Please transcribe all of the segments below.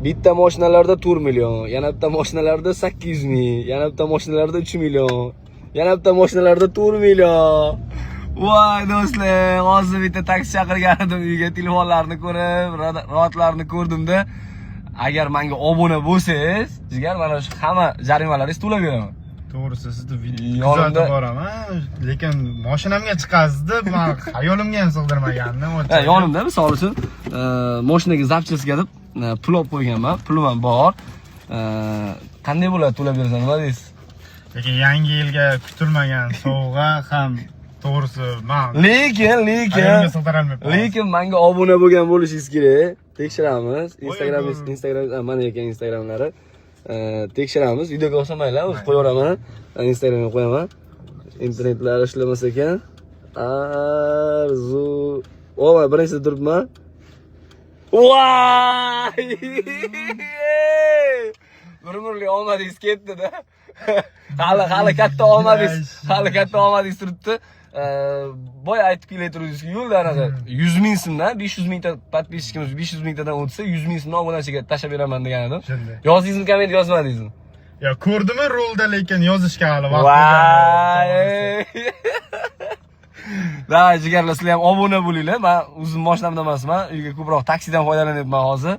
bitta mashinalarda 4 million, yana bitta mashinalarda 800 ming, yana bitta mashinalarda 3 million, yana bitta mashinalarda 4 million. Voy do'stlar, hozir bitta taksi chaqirgan edim uyga, telefonlarni ko'rib, roatlarni ko'rdimda. Agar menga obuna bo'lsangiz, jigar mana shu hamma jarimalaringizni to'lab beraman. To'g'risi sizni kuzatib boraman, lekin mashinamga chiqasizda, men xayolimga ham sig'dirmagandim. Yonimda misol uchun mashinaga zapchasga deb pul olib qo'yganman, pulim ham bor. Qanday bo'ladi to'lab bersam, nima deysiz? Lekin yangi yilga kutilmagan sovg'a ham to'g'risi men lekin menga obuna bo'lgan bo'lishingiz kerak. Tekshiramiz. Instagram mana ekan Instagramlari. Tekshiramiz. Videoga o'xshamaylar, o'zim qo'yaveraman. Instagramga qo'yaman. Internetlar ishlamasa ekan. Arzu. Voy, birinchi turibman. Voy! Bir omadingiz ketdi-da. Hali katta omadingiz turibdi. Boy aytib kelayotgandingiz-ku, yo'lda anaqa 100 ming so'mdan 500 mingta podpisчикimiz 500 mingtadan o'tsa 100 ming so'mdan obunachiga tashlab beraman degan edim. Yozdingizmi, komment yozmadingizmi? Yo, ko'rdimmi rolda, lekin yozishga hali vaqt yo'q. Da, jigarlar, sizlar ham obuna bo'linglar. Men o'zim mashinamda emasman, uyga ko'proq taksidan foydalanyapman hozir.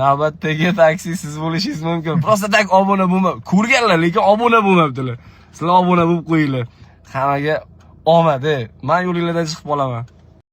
Navbatdagi taksi siz bo'lishingiz mumkin. Prosta tak obuna bo'lmab, ko'rganlar, lekin obuna bo'lmabdilar. Sizlar obuna bo'lib qo'yinglar. Hammaga omad, men yo'linglardan chiqib qolaman.